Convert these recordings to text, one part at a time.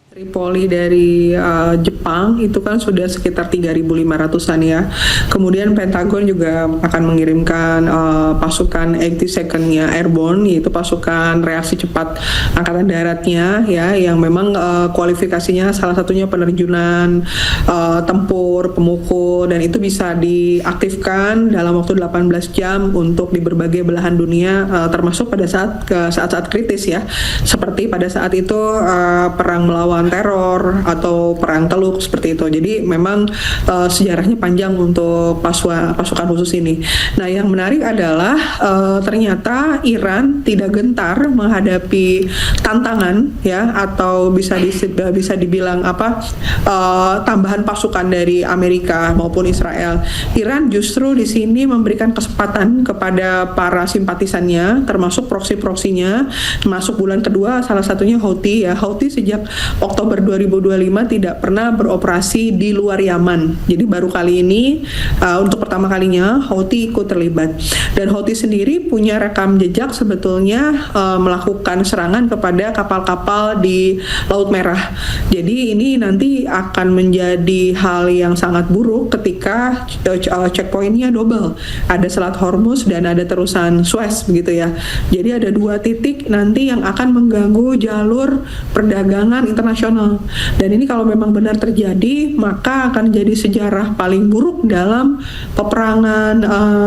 Tripoli dari Jepang itu kan sudah sekitar 3.500-an ya. Kemudian Pentagon juga akan mengirimkan pasukan 82nd-nya Airborne, yaitu pasukan reaksi cepat angkatan daratnya ya, yang memang kualifikasinya salah satunya penerjunan tempur, pemukul, dan itu bisa diaktifkan dalam waktu 18 jam untuk di berbagai belahan dunia, termasuk pada saat-saat kritis ya, seperti pada saat itu perang melawan teror atau perang Teluk seperti itu. Jadi memang sejarahnya panjang untuk pasukan khusus ini. Nah, yang menarik adalah ternyata Iran tidak gentar menghadapi tantangan ya, atau bisa dibilang tambahan pasukan dari Amerika maupun Israel. Iran justru di sini memberikan kesempatan kepada para simpatisannya, termasuk proksi-proksinya. Masuk bulan kedua, salah satunya Houthi ya. Houthi sejak Oktober 2025 tidak pernah beroperasi di luar Yaman. Jadi baru kali ini untuk pertama kalinya Houthi ikut terlibat. Dan Houthi sendiri punya rekam jejak sebetulnya melakukan serangan kepada kapal-kapal di Laut Merah. Jadi ini nanti akan menjadi hal yang sangat buruk ketika checkpointnya double. Ada Selat Hormuz dan ada terusan Suez begitu ya. Jadi ada dua titik nanti yang akan mengganggu jalur perdagangan internasional. Dan ini kalau memang benar terjadi, maka akan jadi sejarah paling buruk dalam peperangan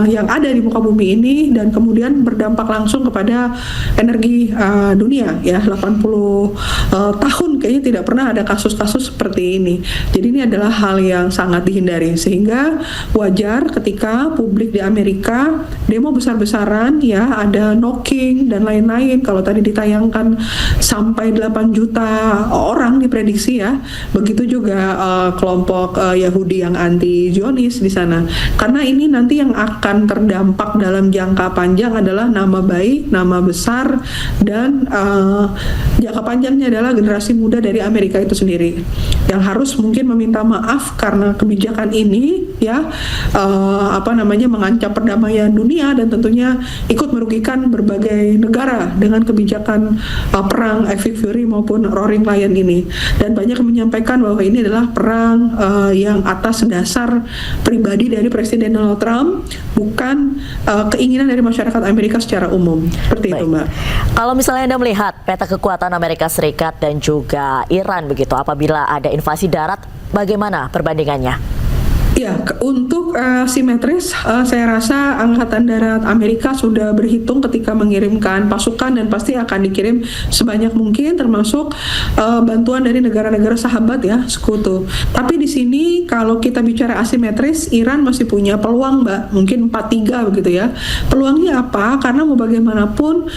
yang ada di muka bumi ini, dan kemudian berdampak langsung kepada energi dunia ya. 80 tahun kayaknya tidak pernah ada kasus-kasus seperti ini. Jadi ini adalah hal yang sangat dihindari, sehingga wajar ketika publik di Amerika demo besar-besaran ya, ada knocking dan lain-lain. Kalau tadi ditayangkan sampai 8 juta orang diprediksi ya. Begitu juga kelompok Yahudi yang anti Zionis di sana. Karena ini nanti yang akan terdampak dalam jangka panjang adalah nama baik, nama besar, dan jangka panjangnya adalah generasi muda dari Amerika itu sendiri yang harus mungkin meminta maaf karena kebijakan ini ya, mengancam perdamaian dunia dan tentunya ikut merugikan berbagai negara dengan kebijakan perang Epic Fury maupun Roaring Lion ini. Dan banyak yang menyampaikan bahwa ini adalah perang yang atas dasar pribadi dari Presiden Donald Trump, bukan keinginan dari masyarakat Amerika secara umum. Seperti itu, Mbak. Kalau misalnya Anda melihat peta kekuatan Amerika Serikat dan juga Iran begitu, apabila ada invasi darat, bagaimana perbandingannya? Ya, untuk simetris, saya rasa Angkatan Darat Amerika sudah berhitung ketika mengirimkan pasukan, dan pasti akan dikirim sebanyak mungkin, termasuk bantuan dari negara-negara sahabat ya, sekutu. Tapi di sini kalau kita bicara asimetris, Iran masih punya peluang, Mbak, mungkin 4-3 begitu ya. Peluangnya apa? Karena mau bagaimanapun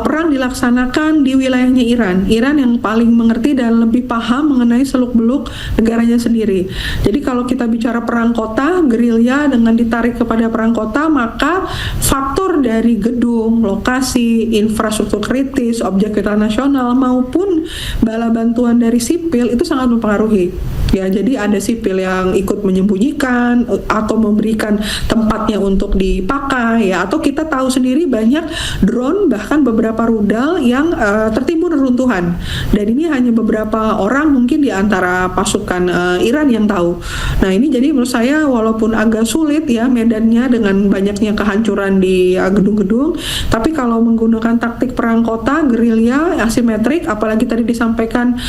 perang dilaksanakan di wilayahnya Iran. Iran yang paling mengerti dan lebih paham mengenai seluk-beluk negaranya sendiri. Jadi kalau kita bicara perang kota, gerilya dengan ditarik kepada perang kota, maka faktor dari gedung, lokasi, infrastruktur kritis, objek vital nasional maupun bala bantuan dari sipil itu sangat mempengaruhi. Ya, jadi ada sipil yang ikut menyembunyikan atau memberikan tempatnya untuk dipakai ya, atau kita tahu sendiri banyak drone, bahkan beberapa rudal yang tertimbun reruntuhan. Dan ini hanya beberapa orang mungkin di antara pasukan Iran yang tahu. Nah, ini jadi menurut saya walaupun agak sulit ya medannya dengan banyaknya kehancuran di gedung-gedung, tapi kalau menggunakan taktik perang kota, gerilya, asimetrik, apalagi tadi disampaikan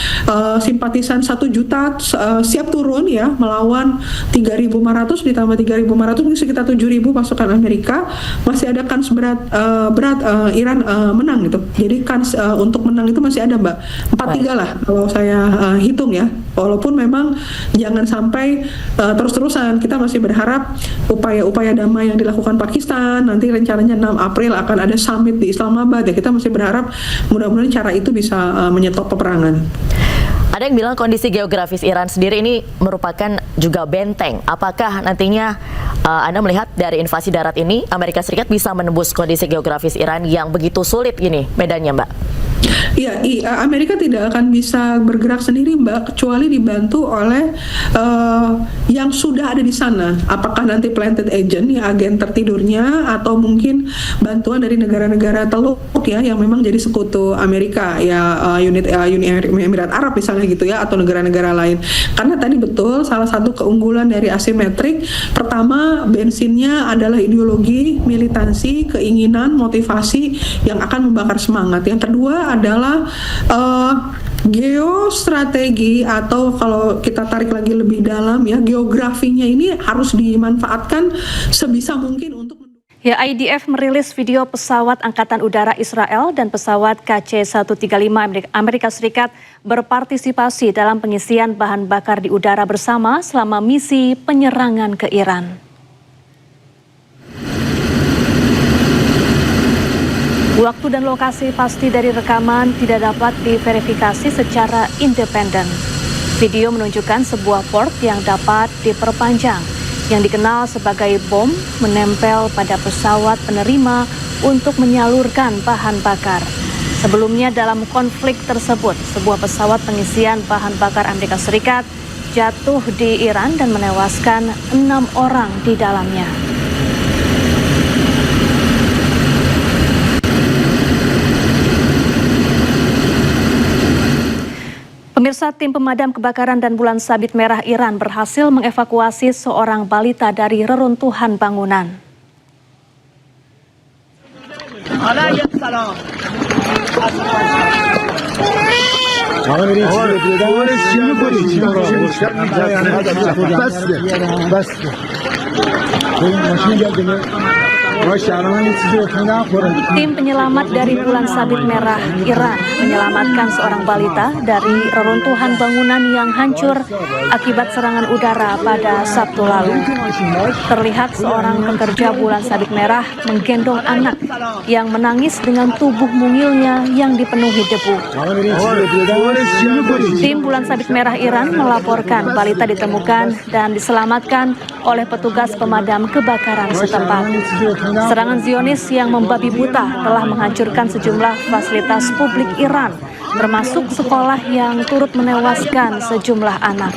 simpatisan 1 juta siap turun ya melawan 3.500 ditambah 3.500 ini sekitar 7.000 pasukan Amerika, masih ada kans berat Iran menang gitu. Jadi kans untuk menang itu masih ada, Mbak. 4-3 lah kalau saya hitung ya. Walaupun memang jangan sampai terus-terusan, kita masih berharap upaya-upaya damai yang dilakukan Pakistan, nanti rencananya 6 April akan ada summit di Islamabad ya, kita masih berharap mudah-mudahan cara itu bisa menyetop peperangan. Ada yang bilang kondisi geografis Iran sendiri ini merupakan juga benteng. Apakah nantinya Anda melihat dari invasi darat ini Amerika Serikat bisa menembus kondisi geografis Iran yang begitu sulit gini medannya, Mbak? Iya, Amerika tidak akan bisa bergerak sendiri, Mbak, kecuali dibantu oleh yang sudah ada di sana. Apakah nanti planted agent, ya agen tertidurnya, atau mungkin bantuan dari negara-negara teluk ya, yang memang jadi sekutu Amerika, ya Uni Emirat Arab misalnya gitu ya, atau negara-negara lain. Karena tadi betul, salah satu keunggulan dari asimetrik, pertama bensinnya adalah ideologi, militansi, keinginan, motivasi yang akan membakar semangat. Yang kedua adalah geostrategi, atau kalau kita tarik lagi lebih dalam ya, geografinya ini harus dimanfaatkan sebisa mungkin untuk Ya, IDF merilis video pesawat Angkatan Udara Israel dan pesawat KC-135 Amerika Serikat berpartisipasi dalam pengisian bahan bakar di udara bersama selama misi penyerangan ke Iran. Waktu dan lokasi pasti dari rekaman tidak dapat diverifikasi secara independen. Video menunjukkan sebuah port yang dapat diperpanjang, yang dikenal sebagai bom, menempel pada pesawat penerima untuk menyalurkan bahan bakar. Sebelumnya dalam konflik tersebut, sebuah pesawat pengisian bahan bakar Amerika Serikat jatuh di Iran dan menewaskan 6 orang di dalamnya. Pemirsa, tim pemadam kebakaran dan bulan sabit merah Iran berhasil mengevakuasi seorang balita dari reruntuhan bangunan. Tim penyelamat dari bulan sabit merah Iran menyelamatkan seorang balita dari reruntuhan bangunan yang hancur akibat serangan udara pada Sabtu lalu. Terlihat seorang pekerja bulan sabit merah menggendong anak yang menangis dengan tubuh mungilnya yang dipenuhi debu. Tim bulan sabit merah Iran melaporkan balita ditemukan dan diselamatkan oleh petugas pemadam kebakaran setempat. Serangan Zionis yang membabi buta telah menghancurkan sejumlah fasilitas publik Iran, termasuk sekolah yang turut menewaskan sejumlah anak.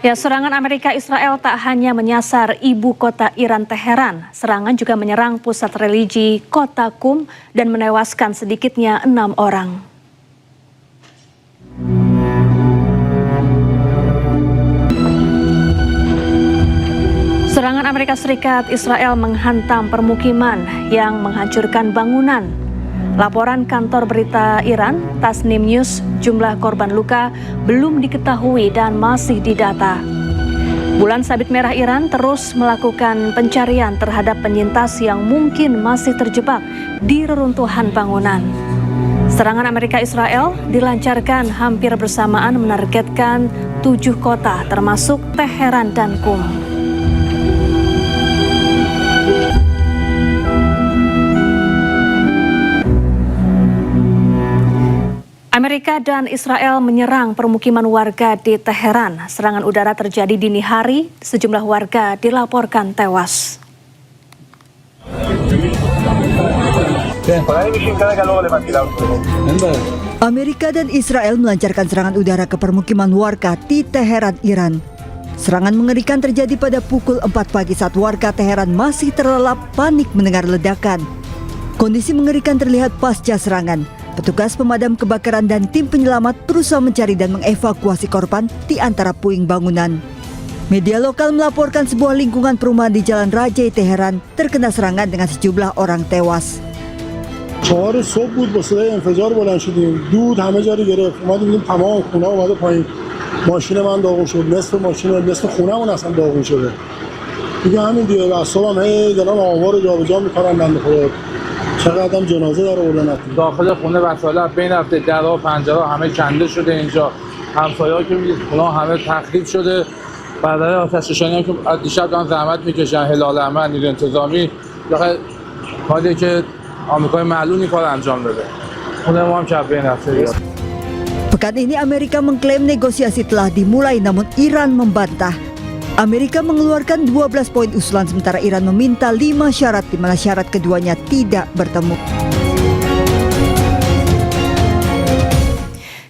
Ya, serangan Amerika Israel tak hanya menyasar ibu kota Iran Teheran, serangan juga menyerang pusat religi kota Qum dan menewaskan sedikitnya 6 orang. Serangan Amerika Serikat Israel menghantam permukiman yang menghancurkan bangunan. Laporan kantor berita Iran, Tasnim News, jumlah korban luka belum diketahui dan masih didata. Bulan sabit merah Iran terus melakukan pencarian terhadap penyintas yang mungkin masih terjebak di reruntuhan bangunan. Serangan Amerika Israel dilancarkan hampir bersamaan menargetkan 7 kota termasuk Teheran dan Qum. Amerika dan Israel menyerang permukiman warga di Teheran. Serangan udara terjadi dini hari, sejumlah warga dilaporkan tewas. Amerika dan Israel melancarkan serangan udara ke permukiman warga di Teheran, Iran. Serangan mengerikan terjadi pada pukul 4 pagi saat warga Teheran masih terlelap panik mendengar ledakan. Kondisi mengerikan terlihat pasca serangan. Petugas pemadam kebakaran dan tim penyelamat berusaha mencari dan mengevakuasi korban di antara puing bangunan. Media lokal melaporkan sebuah lingkungan perumahan di Jalan Rajai Teheran terkena serangan dengan sejumlah orang tewas. 4 صبح بود با صدای انفجار بلند شدیم دود همه جا رو گرفت اومدیم دیدیم تمام خونه اومده پایین ماشین من داغون شد نصف خونه‌مون اصلا داغون شده دیگه همین دیگه اعصابم هی دارن آوار رو جابجا می‌کنن بنده خدا چقدر جنازه داره اردن داخل خونه وسایل بین رفته درها و پنجره همه کنده شده اینجا همسایه‌ها که می‌بینید اونا همه تخریب شده برای آتش‌نشانی که دیشب دارن زحمت می‌کشن هلال احمر نیروی انتظامی حالی که آمریکای معلول این کار انجام داده خونه ما هم که بین رفته. Pekan ini Amerika mengklaim negosiasi telah dimulai namun Iran membantah. Amerika mengeluarkan 12 poin usulan sementara Iran meminta 5 syarat di mana syarat keduanya tidak bertemu.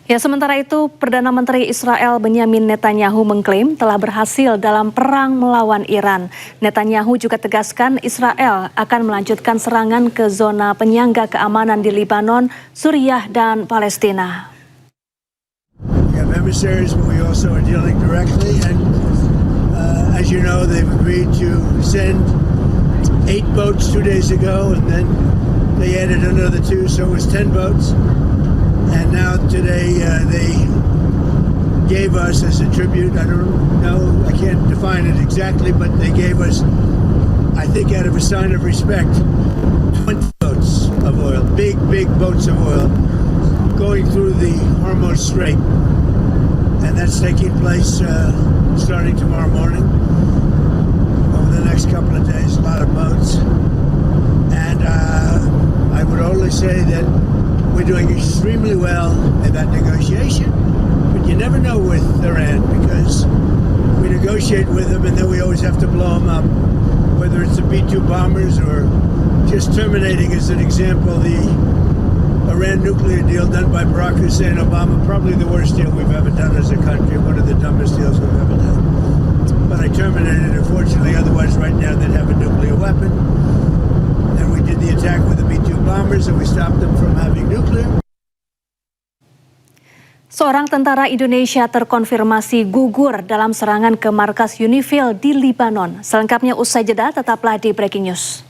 Ya, sementara itu, Perdana Menteri Israel Benyamin Netanyahu mengklaim telah berhasil dalam perang melawan Iran. Netanyahu juga tegaskan Israel akan melanjutkan serangan ke zona penyangga keamanan di Lebanon, Suriah, dan Palestina. We have emissaries, but we also are dealing directly. And as you know, they've agreed to send 8 boats 2 days ago, and then they added another 2, so it was 10 boats. And now today they gave us as a tribute, I don't know, I can't define it exactly, but they gave us, I think out of a sign of respect, 20 boats of oil, big boats of oil, going through the Hormuz Strait. And that's taking place starting tomorrow morning. Over the next couple of days, a lot of boats. And I would only say that we're doing extremely well in that negotiation, but you never know with Iran because we negotiate with them and then we always have to blow them up, whether it's the B-2 bombers or just terminating, as an example, the Iran nuclear deal done by Barack Hussein Obama, probably the worst deal we've ever done as a country, one of the dumbest deals we've ever done. But I terminated it, unfortunately, otherwise right now they'd have a nuclear weapon. And we did the attack with the B-2 bombers and we stopped them from having nuclear. Seorang tentara Indonesia terkonfirmasi gugur dalam serangan ke markas UNIFIL di Lebanon. Selengkapnya usai jeda, tetaplah di Breaking News.